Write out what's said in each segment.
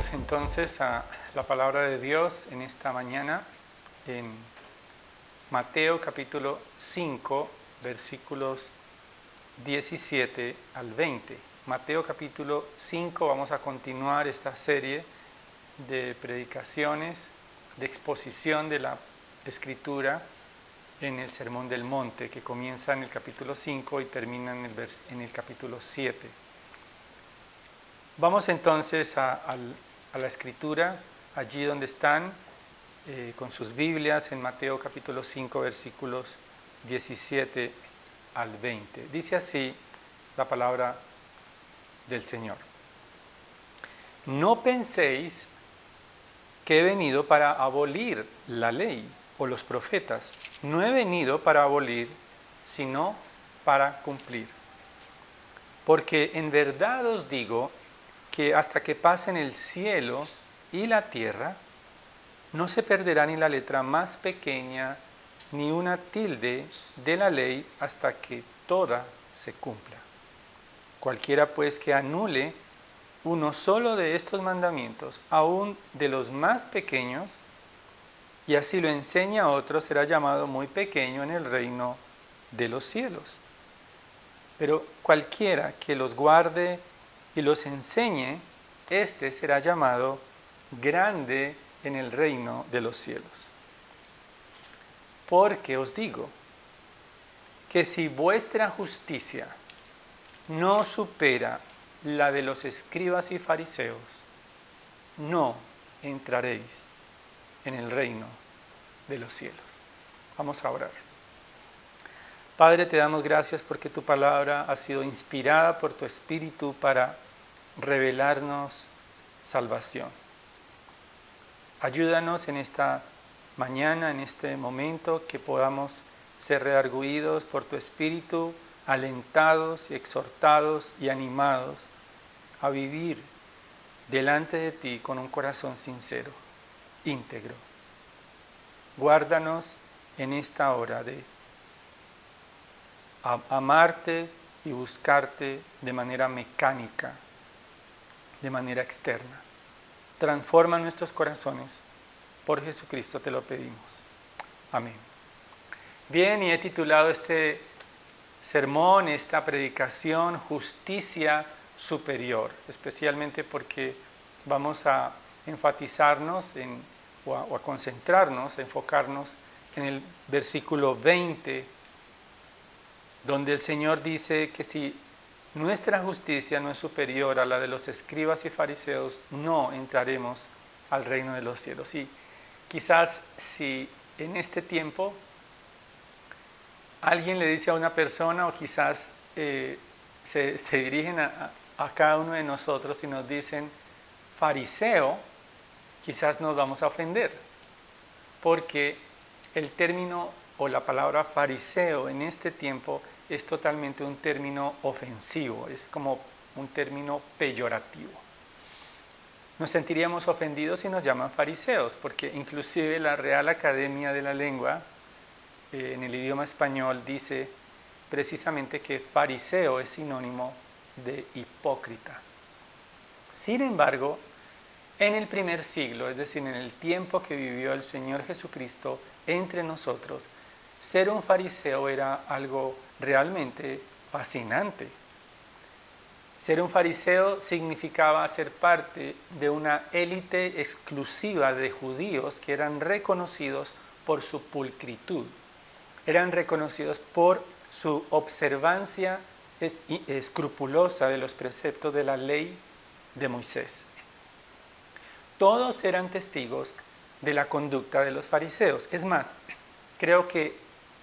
Vamos entonces a la palabra de Dios en esta mañana en Mateo capítulo 5, versículos 17 al 20. Mateo capítulo 5, vamos a continuar esta serie de predicaciones, de exposición de la Escritura en el Sermón del Monte, que comienza en el capítulo 5 y termina en el capítulo 7. Vamos entonces a la Escritura, allí donde están, con sus Biblias, en Mateo capítulo 5, versículos 17 al 20. Dice así la palabra del Señor. No penséis que he venido para abolir la ley o los profetas. No he venido para abolir, sino para cumplir. Porque en verdad os digo que hasta que pasen el cielo y la tierra, no se perderá ni la letra más pequeña, ni una tilde de la ley hasta que toda se cumpla. Cualquiera pues que anule uno solo de estos mandamientos, aun de los más pequeños, y así lo enseña a otros, será llamado muy pequeño en el reino de los cielos. Pero cualquiera que los guarde y los enseñe, éste será llamado grande en el reino de los cielos. Porque os digo que si vuestra justicia no supera la de los escribas y fariseos, no entraréis en el reino de los cielos. Vamos a orar. Padre, te damos gracias porque tu palabra ha sido inspirada por tu Espíritu para revelarnos salvación. Ayúdanos en esta mañana, en este momento, que podamos ser redarguidos por tu Espíritu, alentados y exhortados y animados a vivir delante de ti con un corazón sincero, íntegro. Guárdanos en esta hora de amarte y buscarte de manera mecánica, de manera externa. Transforma nuestros corazones. Por Jesucristo te lo pedimos. Amén. Bien, y he titulado este sermón, esta predicación, Justicia Superior, especialmente porque vamos a enfatizarnos o a concentrarnos, a enfocarnos en el versículo 20, donde el Señor dice que si nuestra justicia no es superior a la de los escribas y fariseos, no entraremos al reino de los cielos. Y quizás si en este tiempo alguien le dice a una persona, o quizás se dirigen a cada uno de nosotros y nos dicen fariseo, quizás nos vamos a ofender, porque el término o la palabra fariseo en este tiempo es totalmente un término ofensivo, es como un término peyorativo. Nos sentiríamos ofendidos si nos llaman fariseos, porque inclusive la Real Academia de la Lengua, en el idioma español, dice precisamente que fariseo es sinónimo de hipócrita. Sin embargo, en el primer siglo, es decir, en el tiempo que vivió el Señor Jesucristo entre nosotros, ser un fariseo era algo realmente fascinante. Ser un fariseo significaba ser parte de una élite exclusiva de judíos que eran reconocidos por su pulcritud, eran reconocidos por su observancia escrupulosa de los preceptos de la ley de Moisés. Todos eran testigos de la conducta de los fariseos. Es más, creo que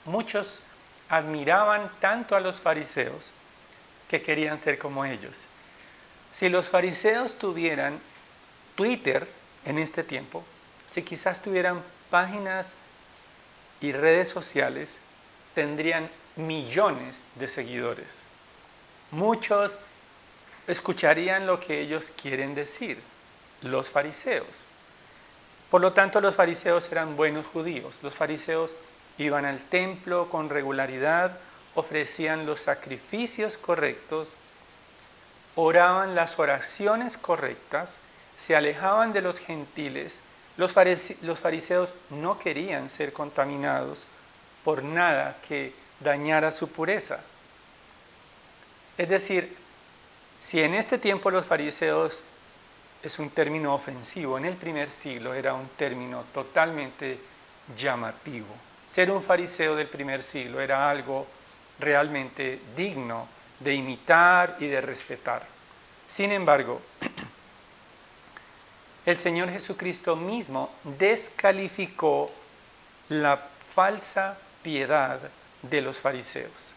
muchos admiraban tanto a los fariseos que querían ser como ellos. Si los fariseos tuvieran Twitter en este tiempo, si quizás tuvieran páginas y redes sociales, tendrían millones de seguidores. Muchos escucharían lo que ellos quieren decir, los fariseos. Por lo tanto, los fariseos eran buenos judíos. Los fariseos iban al templo con regularidad, ofrecían los sacrificios correctos, oraban las oraciones correctas, se alejaban de los gentiles, los fariseos no querían ser contaminados por nada que dañara su pureza. Es decir, si en este tiempo los fariseos es un término ofensivo, en el primer siglo era un término totalmente llamativo. Ser un fariseo del primer siglo era algo realmente digno de imitar y de respetar. Sin embargo, el Señor Jesucristo mismo descalificó la falsa piedad de los fariseos,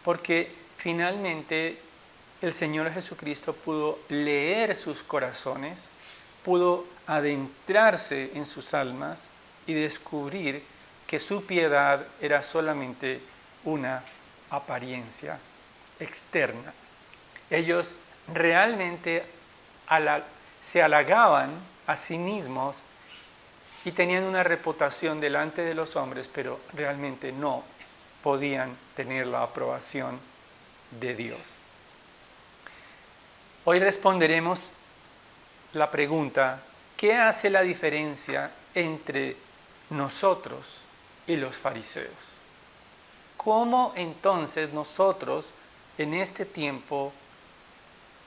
porque finalmente el Señor Jesucristo pudo leer sus corazones, pudo adentrarse en sus almas y descubrir que su piedad era solamente una apariencia externa. Ellos realmente se halagaban a sí mismos y tenían una reputación delante de los hombres, pero realmente no podían tener la aprobación de Dios. Hoy responderemos la pregunta: ¿qué hace la diferencia entre nosotros y los fariseos? ¿Cómo entonces nosotros en este tiempo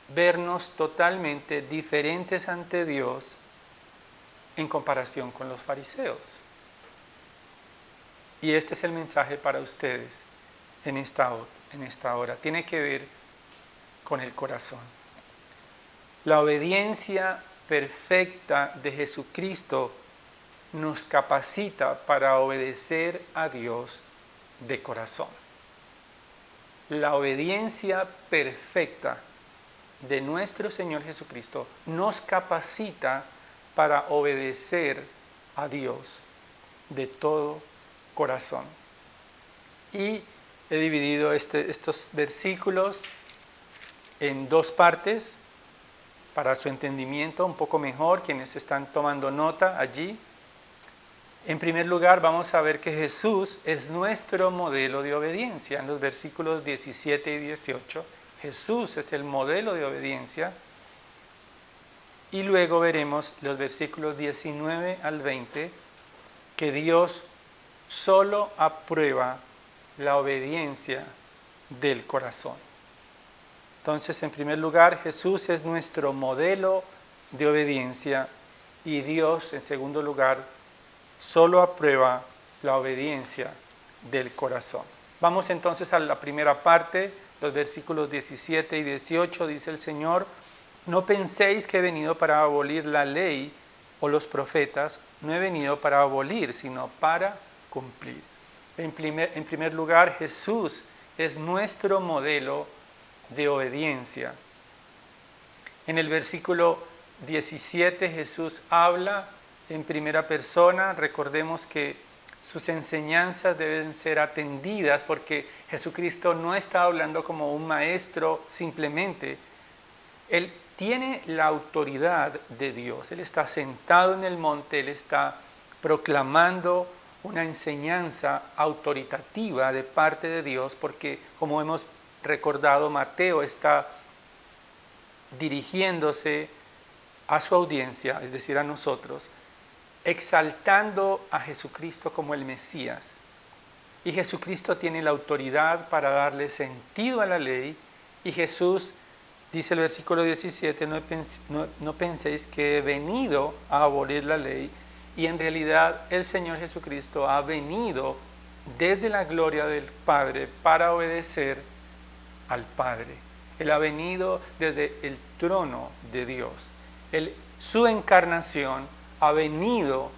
vernos totalmente diferentes ante Dios en comparación con los fariseos? Y este es el mensaje para ustedes en esta hora. Tiene que ver con el corazón. La obediencia perfecta de Jesucristo nos capacita para obedecer a Dios de corazón. La obediencia perfecta de nuestro Señor Jesucristo nos capacita para obedecer a Dios de todo corazón. Y he dividido estos versículos en dos partes para su entendimiento un poco mejor, quienes están tomando nota allí. En primer lugar, vamos a ver que Jesús es nuestro modelo de obediencia. En los versículos 17 y 18, Jesús es el modelo de obediencia. Y luego veremos los versículos 19 al 20, que Dios solo aprueba la obediencia del corazón. Entonces, en primer lugar, Jesús es nuestro modelo de obediencia y Dios, en segundo lugar, solo aprueba la obediencia del corazón. Vamos entonces a la primera parte, los versículos 17 y 18, dice el Señor: no penséis que he venido para abolir la ley o los profetas, no he venido para abolir, sino para cumplir. En primer lugar, Jesús es nuestro modelo de obediencia. En el versículo 17 Jesús habla en primera persona. Recordemos que sus enseñanzas deben ser atendidas porque Jesucristo no está hablando como un maestro simplemente. Él tiene la autoridad de Dios. Él está sentado en el monte, Él está proclamando una enseñanza autoritativa de parte de Dios, porque como hemos recordado, Mateo está dirigiéndose a su audiencia, es decir, a nosotros, exaltando a Jesucristo como el Mesías. Y Jesucristo tiene la autoridad para darle sentido a la ley. Y Jesús, dice el versículo 17, no penséis que he venido a abolir la ley. Y en realidad el Señor Jesucristo ha venido desde la gloria del Padre para obedecer al Padre. Él ha venido desde el trono de Dios. Su encarnación ha venido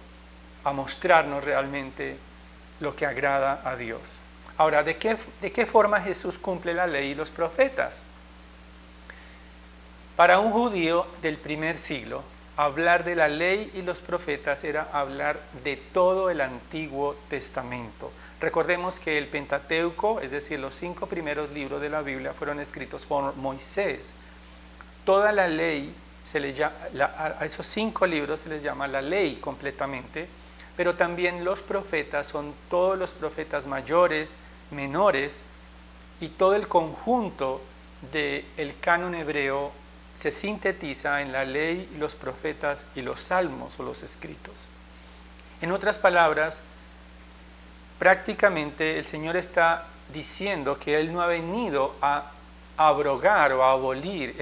a mostrarnos realmente lo que agrada a Dios. Ahora, ¿de qué forma Jesús cumple la ley y los profetas? Para un judío del primer siglo, hablar de la ley y los profetas era hablar de todo el Antiguo Testamento. Recordemos que el Pentateuco, es decir, los 5 primeros libros de la Biblia, fueron escritos por Moisés. Toda la ley, a esos 5 libros se les llama la ley completamente, pero también los profetas son todos los profetas mayores, menores, y todo el conjunto del canon hebreo se sintetiza en la ley, los profetas y los salmos o los escritos. En otras palabras, prácticamente el Señor está diciendo que Él no ha venido a abrogar o a abolir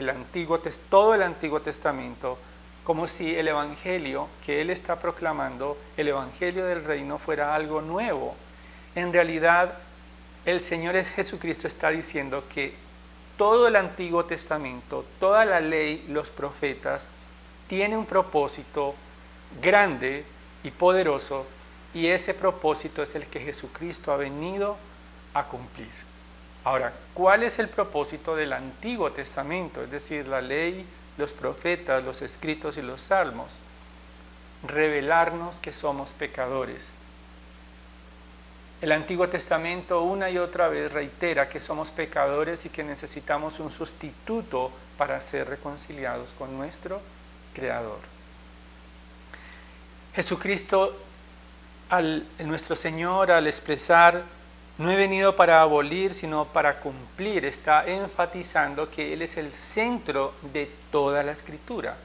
todo el Antiguo Testamento, como si el Evangelio que Él está proclamando, el Evangelio del Reino, fuera algo nuevo. En realidad, el Señor Jesucristo está diciendo que todo el Antiguo Testamento, toda la ley, los profetas, tiene un propósito grande y poderoso, y ese propósito es el que Jesucristo ha venido a cumplir. Ahora, ¿cuál es el propósito del Antiguo Testamento? Es decir, la ley, los profetas, los escritos y los salmos. Revelarnos que somos pecadores. El Antiguo Testamento una y otra vez reitera que somos pecadores y que necesitamos un sustituto para ser reconciliados con nuestro Creador. Jesucristo, nuestro Señor, al expresar no he venido para abolir, sino para cumplir, está enfatizando que Él es el centro de toda la Escritura.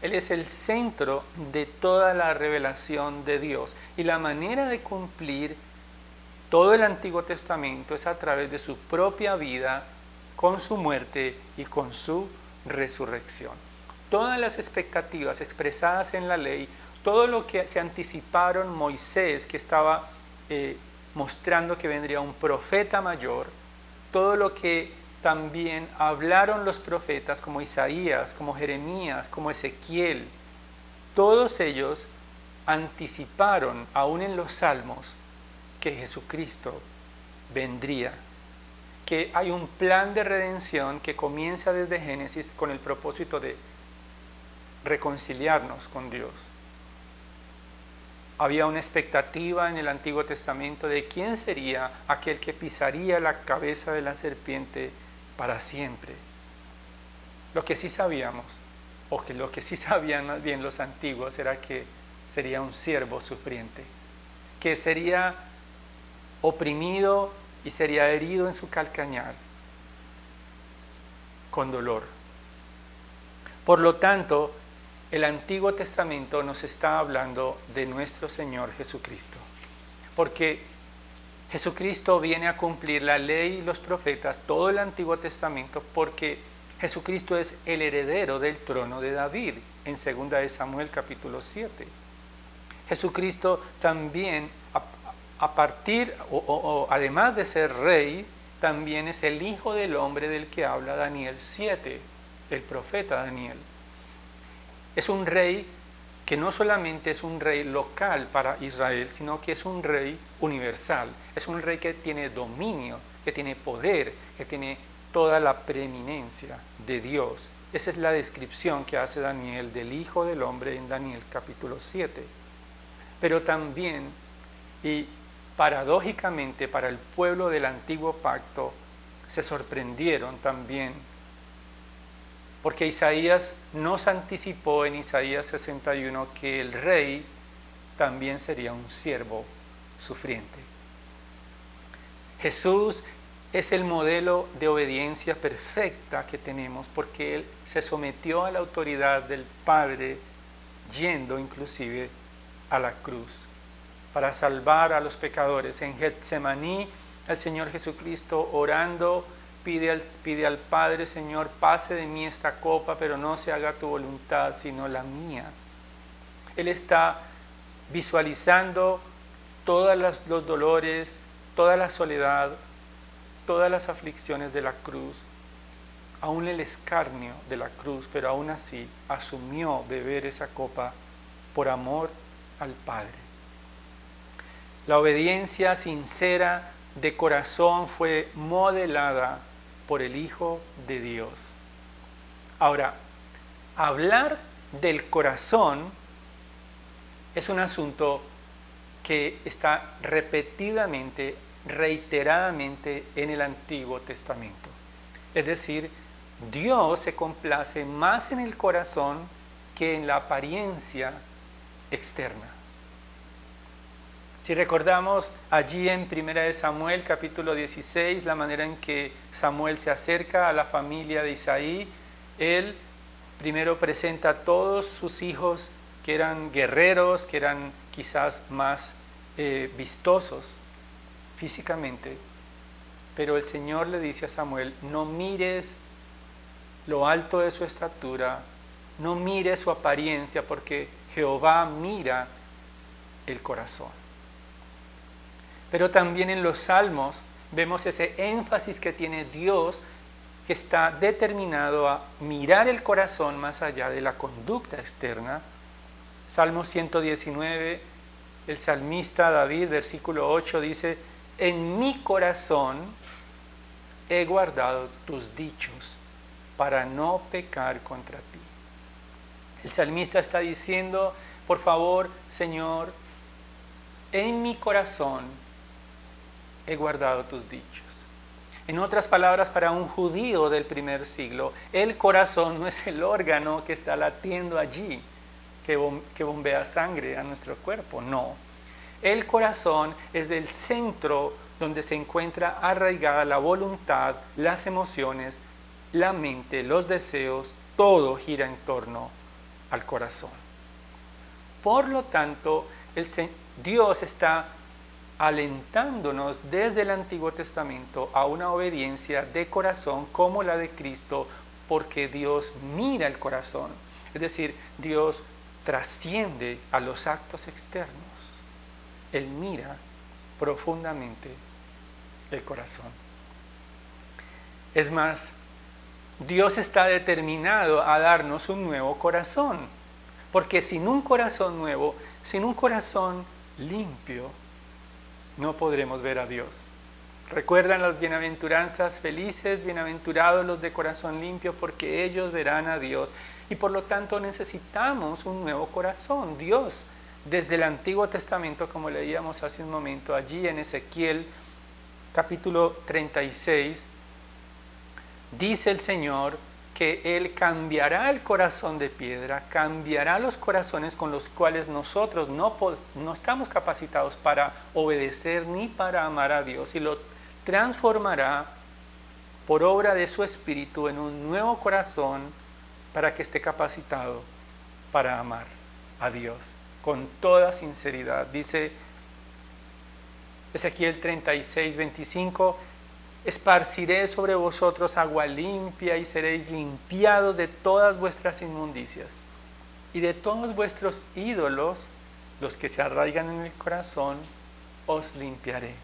Él es el centro de toda la revelación de Dios. Y la manera de cumplir todo el Antiguo Testamento es a través de su propia vida, con su muerte y con su resurrección. Todas las expectativas expresadas en la ley, todo lo que se anticiparon Moisés, que estaba mostrando que vendría un profeta mayor, todo lo que también hablaron los profetas como Isaías, como Jeremías, como Ezequiel, todos ellos anticiparon, aún en los salmos, que Jesucristo vendría, que hay un plan de redención que comienza desde Génesis con el propósito de reconciliarnos con Dios. Había una expectativa en el Antiguo Testamento de quién sería aquel que pisaría la cabeza de la serpiente para siempre. Lo que sí sabíamos, o que lo que sí sabían más bien los antiguos, era que sería un siervo sufriente, que sería oprimido y sería herido en su calcañar con dolor. Por lo tanto, el Antiguo Testamento nos está hablando de nuestro Señor Jesucristo, porque Jesucristo viene a cumplir la ley y los profetas, todo el Antiguo Testamento, porque Jesucristo es el heredero del trono de David, en 2 de Samuel capítulo 7. Jesucristo también, además de ser rey, también es el Hijo del Hombre del que habla Daniel 7, el profeta Daniel. Es un rey que no solamente es un rey local para Israel, sino que es un rey universal. Es un rey que tiene dominio, que tiene poder, que tiene toda la preeminencia de Dios. Esa es la descripción que hace Daniel del Hijo del Hombre en Daniel capítulo 7. Pero también, y paradójicamente para el pueblo del Antiguo Pacto, se sorprendieron también, porque Isaías nos anticipó en Isaías 61 que el rey también sería un siervo sufriente. Jesús es el modelo de obediencia perfecta que tenemos, porque Él se sometió a la autoridad del Padre, yendo inclusive a la cruz para salvar a los pecadores. En Getsemaní, el Señor Jesucristo, orando, pide al Padre: Señor, pase de mí esta copa, pero no se haga tu voluntad, sino la mía. Él está visualizando todos los dolores, toda la soledad, todas las aflicciones de la cruz, aún el escarnio de la cruz, pero aún así asumió beber esa copa por amor al Padre. La obediencia sincera de corazón fue modelada por el Hijo de Dios. Ahora, hablar del corazón es un asunto que está repetidamente, reiteradamente en el Antiguo Testamento. Es decir, Dios se complace más en el corazón que en la apariencia externa. Si recordamos allí en 1 de Samuel capítulo 16, la manera en que Samuel se acerca a la familia de Isaí, él Primero presenta a todos sus hijos que eran guerreros, que eran quizás más vistosos físicamente, pero el Señor le dice a Samuel: no mires lo alto de su estatura, no mires su apariencia, porque Jehová mira el corazón. Pero también en los Salmos vemos ese énfasis que tiene Dios, que está determinado a mirar el corazón más allá de la conducta externa. Salmo 119, el salmista David, versículo 8, dice: en mi corazón he guardado tus dichos para no pecar contra ti. El salmista está diciendo: por favor, Señor, en mi corazón he guardado tus dichos. En otras palabras, para un judío del primer siglo, el corazón no es el órgano que está latiendo allí, que bombea sangre a nuestro cuerpo, no. El corazón es del centro donde se encuentra arraigada la voluntad, las emociones, la mente, los deseos, todo gira en torno al corazón. Por lo tanto, Dios está alentándonos desde el Antiguo Testamento a una obediencia de corazón como la de Cristo, porque Dios mira el corazón. Es decir, Dios trasciende a los actos externos. Él mira profundamente el corazón. Es más, Dios está determinado a darnos un nuevo corazón, porque sin un corazón nuevo, sin un corazón limpio, no podremos ver a Dios. ¿Recuerdan las bienaventuranzas? Felices, bienaventurados los de corazón limpio, porque ellos verán a Dios. Y por lo tanto necesitamos un nuevo corazón. Dios, desde el Antiguo Testamento, como leíamos hace un momento, allí en Ezequiel capítulo 36, dice el Señor que Él cambiará el corazón de piedra, cambiará los corazones con los cuales nosotros no estamos capacitados para obedecer ni para amar a Dios, y lo transformará por obra de su Espíritu en un nuevo corazón para que esté capacitado para amar a Dios con toda sinceridad. Dice Ezequiel 36, 25: esparciré sobre vosotros agua limpia y seréis limpiados de todas vuestras inmundicias, y de todos vuestros ídolos, los que se arraigan en el corazón, os limpiaré.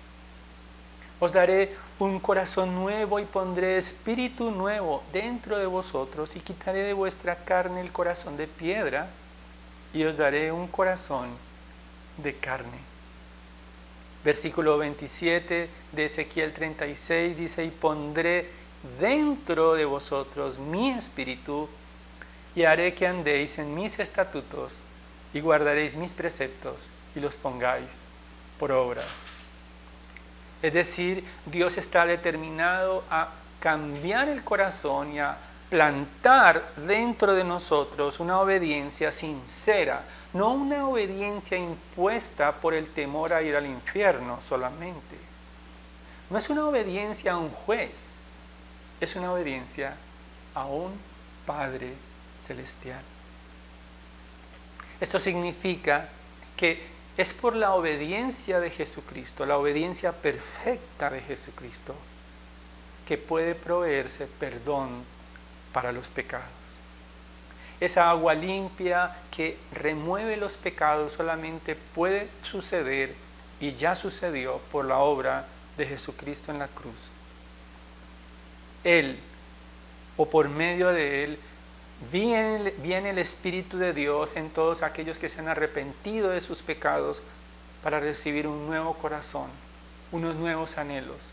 Os daré un corazón nuevo y pondré espíritu nuevo dentro de vosotros, y quitaré de vuestra carne el corazón de piedra y os daré un corazón de carne. Versículo 27 de Ezequiel 36 dice: y pondré dentro de vosotros mi espíritu, y haré que andéis en mis estatutos, y guardaréis mis preceptos, y los pongáis por obras. Es decir, Dios está determinado a cambiar el corazón y a plantar dentro de nosotros una obediencia sincera, no una obediencia impuesta por el temor a ir al infierno solamente. No es una obediencia a un juez, es una obediencia a un Padre Celestial. Esto significa que es por la obediencia de Jesucristo, la obediencia perfecta de Jesucristo, que puede proveerse perdón para los pecados. Esa agua limpia que remueve los pecados solamente puede suceder, y ya sucedió, por la obra de Jesucristo en la cruz. Él, o por medio de Él, viene el Espíritu de Dios en todos aquellos que se han arrepentido de sus pecados, para recibir un nuevo corazón, unos nuevos anhelos,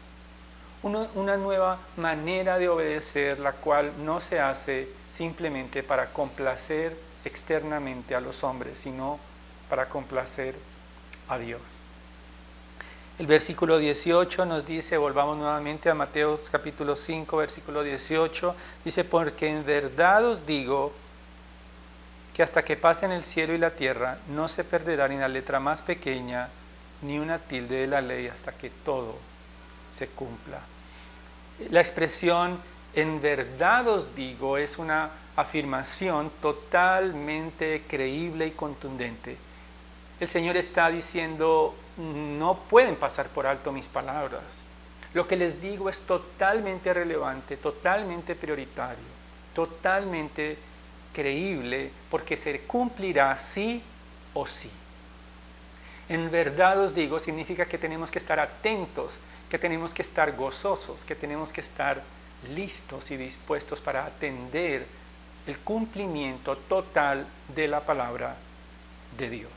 una nueva manera de obedecer, la cual no se hace simplemente para complacer externamente a los hombres, sino para complacer a Dios. El versículo 18 nos dice, volvamos nuevamente a Mateo capítulo 5, versículo 18, dice: porque en verdad os digo que hasta que pasen el cielo y la tierra, no se perderá ni la letra más pequeña, ni una tilde de la ley, hasta que todo se cumpla. La expresión "en verdad os digo" es una afirmación totalmente creíble y contundente. El Señor está diciendo, no pueden pasar por alto mis palabras. Lo que les digo es totalmente relevante, totalmente prioritario, totalmente creíble, porque se cumplirá sí o sí. En verdad os digo, significa que tenemos que estar atentos, que tenemos que estar gozosos, que tenemos que estar listos y dispuestos para atender el cumplimiento total de la palabra de Dios.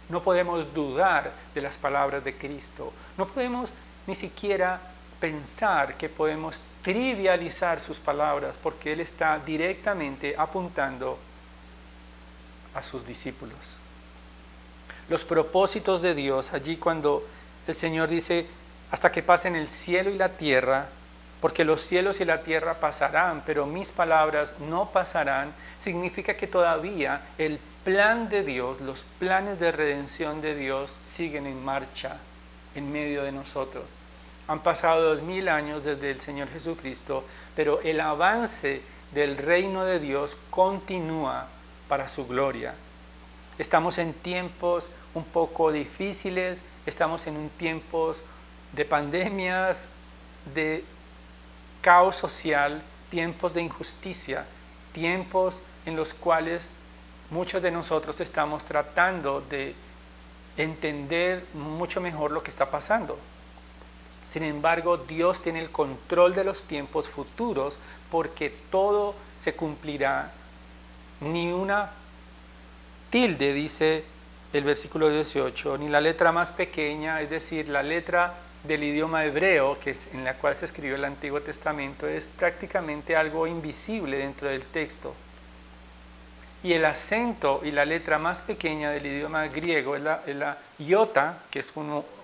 No podemos dudar de las palabras de Cristo. No podemos ni siquiera pensar que podemos trivializar sus palabras, porque Él está directamente apuntando a sus discípulos. Los propósitos de Dios, allí cuando el Señor dice, hasta que pasen el cielo y la tierra, porque los cielos y la tierra pasarán, pero mis palabras no pasarán, significa que todavía el plan de Dios, los planes de redención de Dios siguen en marcha en medio de nosotros. Han pasado 2000 años desde el Señor Jesucristo, pero el avance del reino de Dios continúa para su gloria. Estamos en tiempos un poco difíciles, estamos en tiempos de pandemias, de caos social, tiempos de injusticia, tiempos en los cuales muchos de nosotros estamos tratando de entender mucho mejor lo que está pasando. Sin embargo, Dios tiene el control de los tiempos futuros, porque todo se cumplirá. Ni una tilde, dice el versículo 18, ni la letra más pequeña, es decir, la letra del idioma hebreo, que es en la cual se escribió el Antiguo Testamento, es prácticamente algo invisible dentro del texto. Y el acento y la letra más pequeña del idioma griego es la iota, que es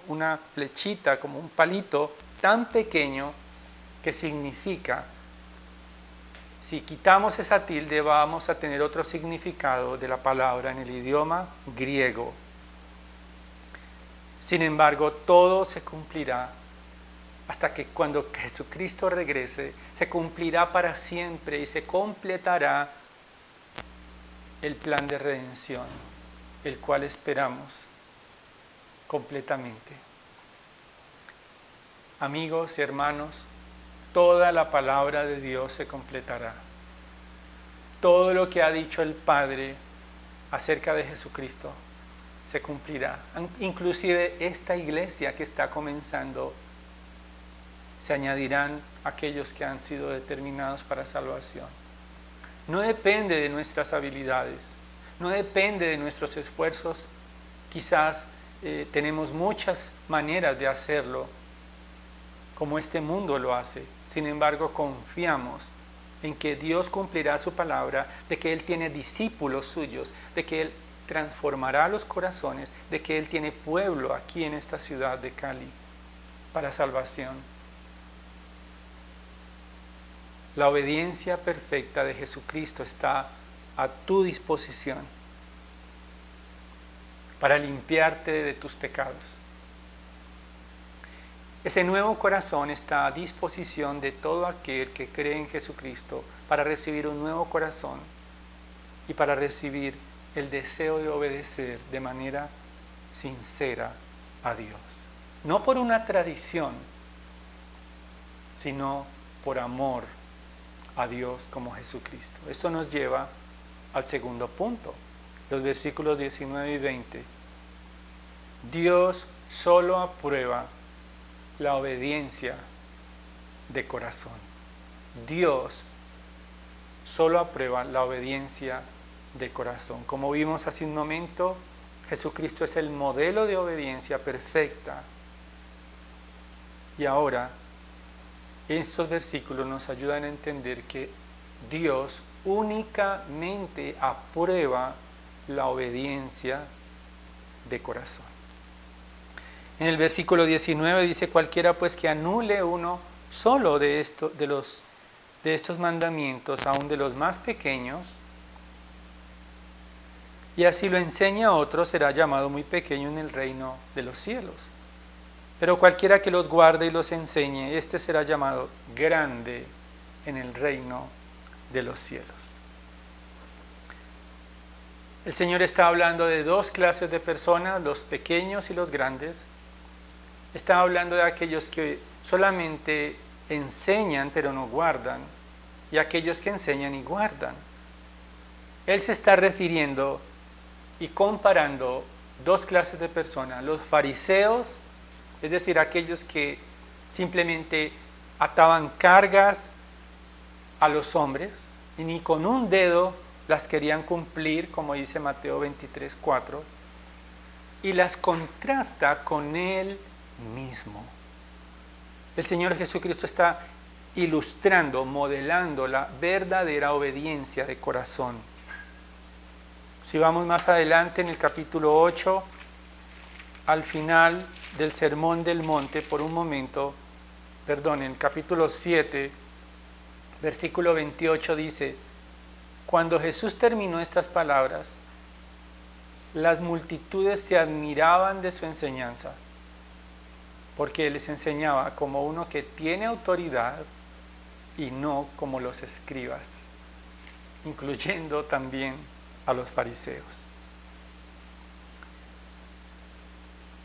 una flechita, como un palito tan pequeño, que significa, si quitamos esa tilde vamos a tener otro significado de la palabra en el idioma griego. Sin embargo, todo se cumplirá hasta que cuando Jesucristo regrese, se cumplirá para siempre y se completará el plan de redención, el cual esperamos completamente. Amigos y hermanos, toda la palabra de Dios se completará. Todo lo que ha dicho el Padre acerca de Jesucristo se cumplirá. Inclusive esta iglesia que está comenzando, se añadirán aquellos que han sido determinados para salvación. No depende de nuestras habilidades, no depende de nuestros esfuerzos. Quizás tenemos muchas maneras de hacerlo, como este mundo lo hace. Sin embargo, confiamos en que Dios cumplirá su palabra, de que Él tiene discípulos suyos, de que Él transformará los corazones, de que Él tiene pueblo aquí en esta ciudad de Cali para salvación. La obediencia perfecta de Jesucristo está a tu disposición para limpiarte de tus pecados. Ese nuevo corazón está a disposición de todo aquel que cree en Jesucristo para recibir un nuevo corazón y para recibir el deseo de obedecer de manera sincera a Dios. No por una tradición, sino por amor a Dios como Jesucristo. Esto nos lleva al segundo punto, los versículos 19 y 20. Dios solo aprueba la obediencia de corazón. Dios solo aprueba la obediencia de corazón. Como vimos hace un momento, Jesucristo es el modelo de obediencia perfecta. Y ahora, estos versículos nos ayudan a entender que Dios únicamente aprueba la obediencia de corazón. En el versículo 19 dice: cualquiera pues que anule uno solo de estos mandamientos, aun de los más pequeños, y así lo enseña a otros, será llamado muy pequeño en el reino de los cielos. Pero cualquiera que los guarde y los enseñe, este será llamado grande en el reino de los cielos. El Señor está hablando de dos clases de personas, los pequeños y los grandes. Está hablando de aquellos que solamente enseñan pero no guardan, y aquellos que enseñan y guardan. Él se está refiriendo y comparando dos clases de personas, los fariseos, es decir, aquellos que simplemente ataban cargas a los hombres y ni con un dedo las querían cumplir, como dice Mateo 23:4, y las contrasta con Él mismo. El Señor Jesucristo está ilustrando, modelando la verdadera obediencia de corazón. Si vamos más adelante en el capítulo 8, al final del Sermón del Monte, en el capítulo 7, versículo 28 dice: cuando Jesús terminó estas palabras, las multitudes se admiraban de su enseñanza, porque Él les enseñaba como uno que tiene autoridad y no como los escribas, incluyendo también a los fariseos.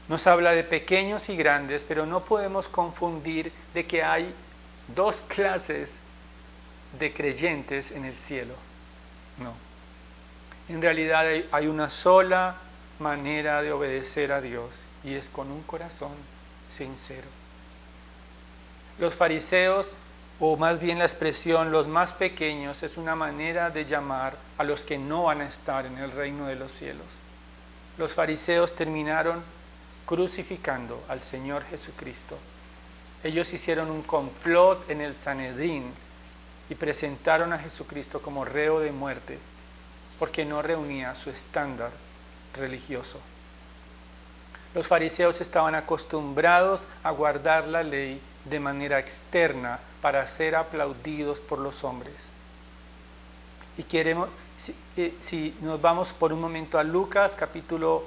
Nos habla de pequeños y grandes, pero no podemos confundir de que hay dos clases de creyentes en el cielo. No. En realidad hay una sola manera de obedecer a Dios, y es con un corazón sincero. Los fariseos, o más bien la expresión los más pequeños, es una manera de llamar a los que no van a estar en el reino de los cielos. Los fariseos terminaron crucificando al Señor Jesucristo. Ellos hicieron un complot en el Sanedrín y presentaron a Jesucristo como reo de muerte porque no reunía su estándar religioso. Los fariseos estaban acostumbrados a guardar la ley de manera externa para ser aplaudidos por los hombres. Y queremos, si nos vamos por un momento a Lucas capítulo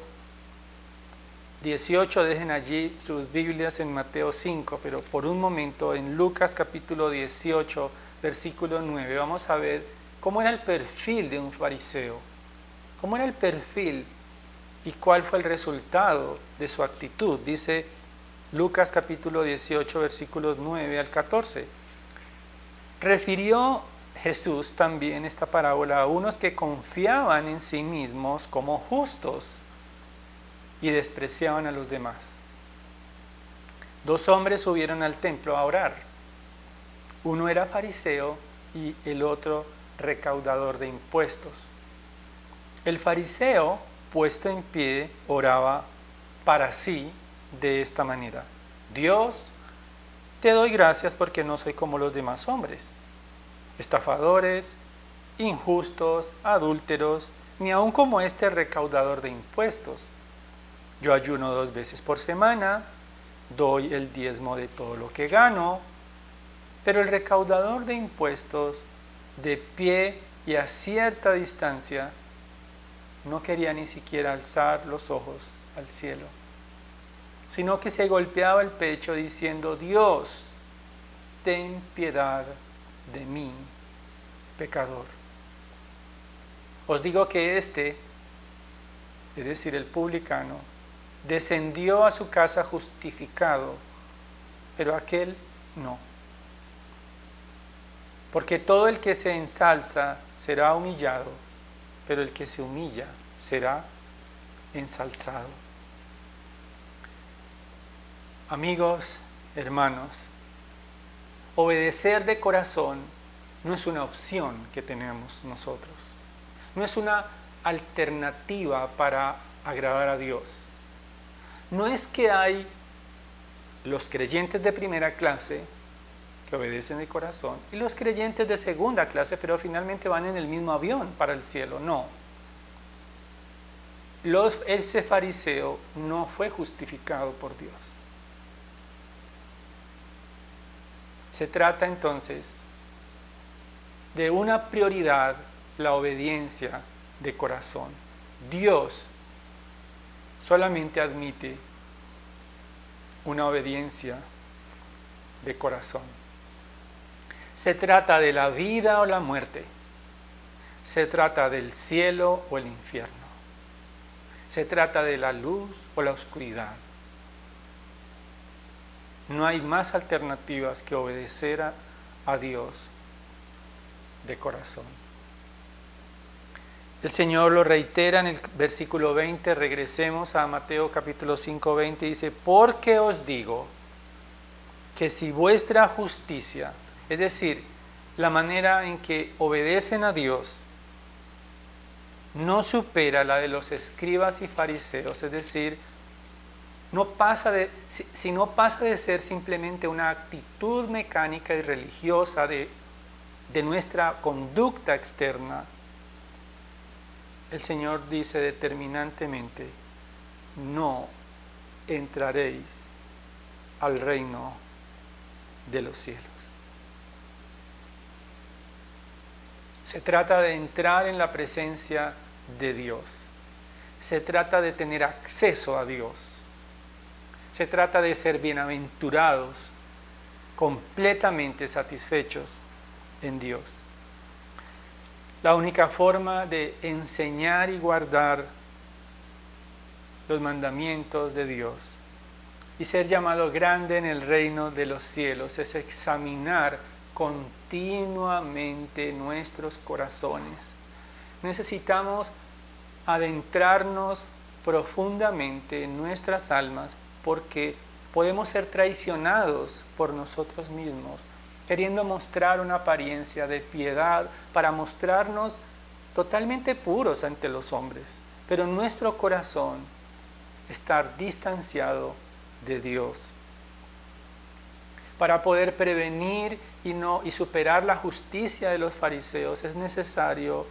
18, dejen allí sus Biblias en Mateo 5, pero por un momento en Lucas capítulo 18, versículo 9, vamos a ver cómo era el perfil de un fariseo, cómo era el perfil y cuál fue el resultado de su actitud. Dice Lucas capítulo 18, versículos 9 al 14. Refirió Jesús también esta parábola a unos que confiaban en sí mismos como justos y despreciaban a los demás. Dos hombres subieron al templo a orar. Uno era fariseo y el otro recaudador de impuestos. El fariseo, puesto en pie, oraba para sí de esta manera: Dios, te doy gracias porque no soy como los demás hombres, estafadores, injustos, adúlteros, ni aun como este recaudador de impuestos. Yo ayuno 2 veces por semana, doy el diezmo de todo lo que gano. Pero el recaudador de impuestos, de pie y a cierta distancia, no quería ni siquiera alzar los ojos al cielo, sino que se golpeaba el pecho diciendo: Dios, ten piedad de mí, pecador. Os digo que este, es decir, el publicano, descendió a su casa justificado, pero aquel no. Porque todo el que se ensalza será humillado, pero el que se humilla será ensalzado. Amigos, hermanos, obedecer de corazón no es una opción que tenemos nosotros, no es una alternativa para agradar a Dios. No es que hay los creyentes de primera clase que obedecen de corazón y los creyentes de segunda clase, pero finalmente van en el mismo avión para el cielo. No. Ese fariseo no fue justificado por Dios. Se trata entonces de una prioridad, la obediencia de corazón. Dios solamente admite una obediencia de corazón. Se trata de la vida o la muerte. Se trata del cielo o el infierno. Se trata de la luz o la oscuridad. No hay más alternativas que obedecer a Dios de corazón. El Señor lo reitera en el versículo 20, regresemos a Mateo capítulo 5, 20, dice, porque os digo que si vuestra justicia, es decir, la manera en que obedecen a Dios, no supera la de los escribas y fariseos, es decir, si no pasa de ser simplemente una actitud mecánica y religiosa de nuestra conducta externa, el Señor dice determinantemente, no entraréis al reino de los cielos. Se trata de entrar en la presencia de Dios. Se trata de tener acceso a Dios. Se trata de ser bienaventurados, completamente satisfechos en Dios. La única forma de enseñar y guardar los mandamientos de Dios y ser llamado grande en el reino de los cielos es examinar continuamente nuestros corazones. Necesitamos adentrarnos profundamente en nuestras almas porque podemos ser traicionados por nosotros mismos, queriendo mostrar una apariencia de piedad para mostrarnos totalmente puros ante los hombres, pero nuestro corazón estar distanciado de Dios. Para poder prevenir y superar la justicia de los fariseos es necesario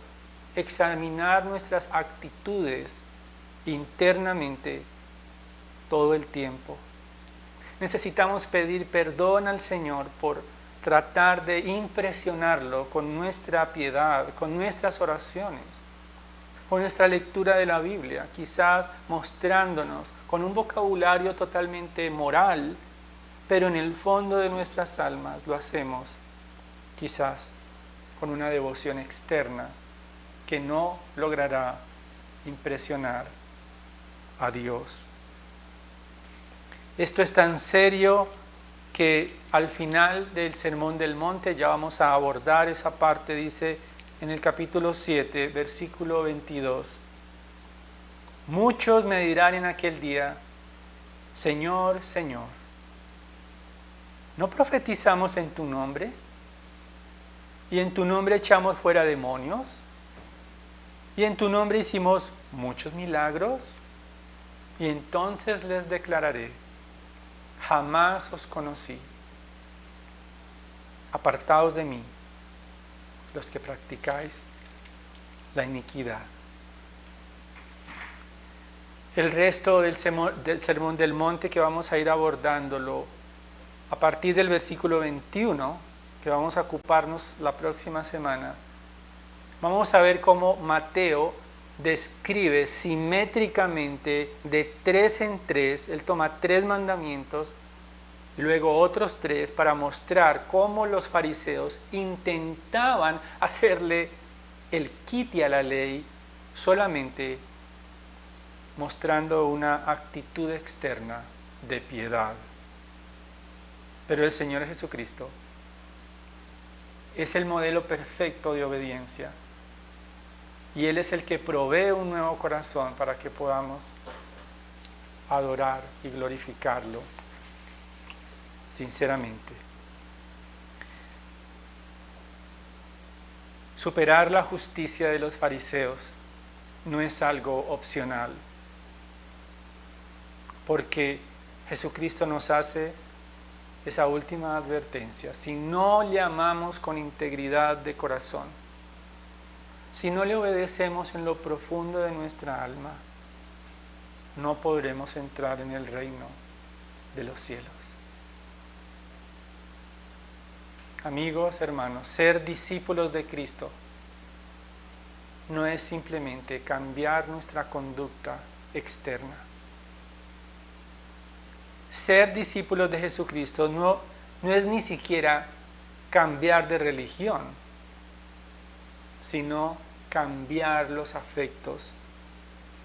examinar nuestras actitudes internamente todo el tiempo. Necesitamos pedir perdón al Señor por tratar de impresionarlo con nuestra piedad, con nuestras oraciones, con nuestra lectura de la Biblia, quizás mostrándonos con un vocabulario totalmente moral, pero en el fondo de nuestras almas lo hacemos quizás con una devoción externa que no logrará impresionar a Dios. Esto es tan serio que al final del Sermón del Monte, ya vamos a abordar esa parte, dice en el capítulo 7, versículo 22, muchos me dirán en aquel día, Señor, Señor, ¿no profetizamos en tu nombre? ¿Y en tu nombre echamos fuera demonios? ¿Y en tu nombre hicimos muchos milagros? Y entonces les declararé, jamás os conocí. Apartaos de mí, los que practicáis la iniquidad. El resto del Sermón del Monte que vamos a ir abordándolo a partir del versículo 21, que vamos a ocuparnos la próxima semana, vamos a ver cómo Mateo describe simétricamente de 3 en 3, él toma 3 mandamientos y luego otros 3 para mostrar cómo los fariseos intentaban hacerle el quite a la ley solamente mostrando una actitud externa de piedad. Pero el Señor Jesucristo es el modelo perfecto de obediencia. Y Él es el que provee un nuevo corazón para que podamos adorar y glorificarlo sinceramente. Superar la justicia de los fariseos no es algo opcional, porque Jesucristo nos hace esa última advertencia. Si no le amamos con integridad de corazón, si no le obedecemos en lo profundo de nuestra alma, no podremos entrar en el reino de los cielos. Amigos, hermanos, ser discípulos de Cristo no es simplemente cambiar nuestra conducta externa. Ser discípulos de Jesucristo no es ni siquiera cambiar de religión, sino cambiar los afectos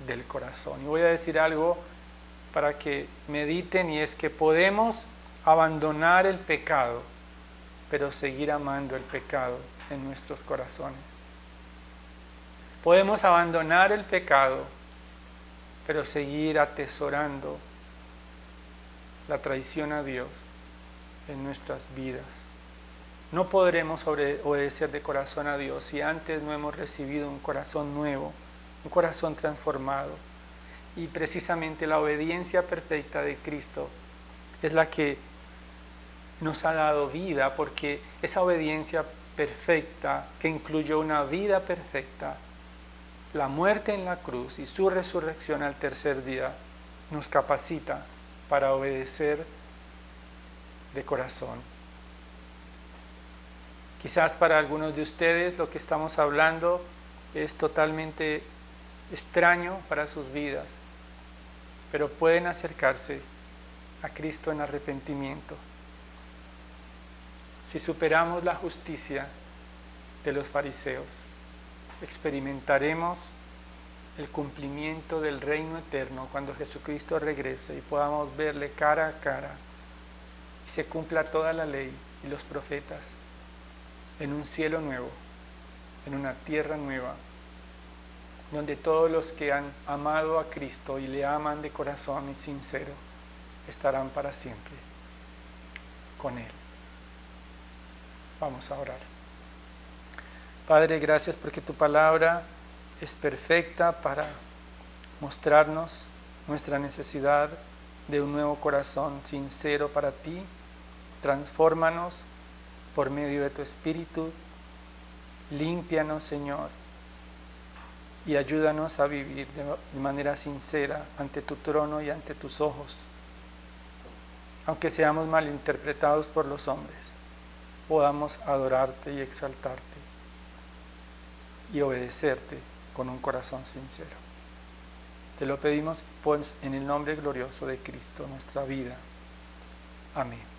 del corazón. Y voy a decir algo para que mediten, y es que podemos abandonar el pecado, pero seguir amando el pecado en nuestros corazones. Podemos abandonar el pecado, pero seguir atesorando la traición a Dios en nuestras vidas. No podremos obedecer de corazón a Dios si antes no hemos recibido un corazón nuevo, un corazón transformado. Y precisamente la obediencia perfecta de Cristo es la que nos ha dado vida, porque esa obediencia perfecta, que incluyó una vida perfecta, la muerte en la cruz y su resurrección al tercer día, nos capacita para obedecer de corazón. Quizás para algunos de ustedes lo que estamos hablando es totalmente extraño para sus vidas, pero pueden acercarse a Cristo en arrepentimiento. Si superamos la justicia de los fariseos, experimentaremos el cumplimiento del reino eterno cuando Jesucristo regrese y podamos verle cara a cara y se cumpla toda la ley y los profetas en un cielo nuevo, en una tierra nueva, donde todos los que han amado a Cristo y le aman de corazón y sincero estarán para siempre con Él. Vamos a orar. Padre, gracias porque tu palabra es perfecta para mostrarnos nuestra necesidad de un nuevo corazón sincero para ti. Transfórmanos por medio de tu Espíritu. Límpianos, Señor, y ayúdanos a vivir de manera sincera ante tu trono y ante tus ojos. Aunque seamos malinterpretados por los hombres, podamos adorarte y exaltarte y obedecerte con un corazón sincero. Te lo pedimos pues en el nombre glorioso de Cristo, nuestra vida. Amén.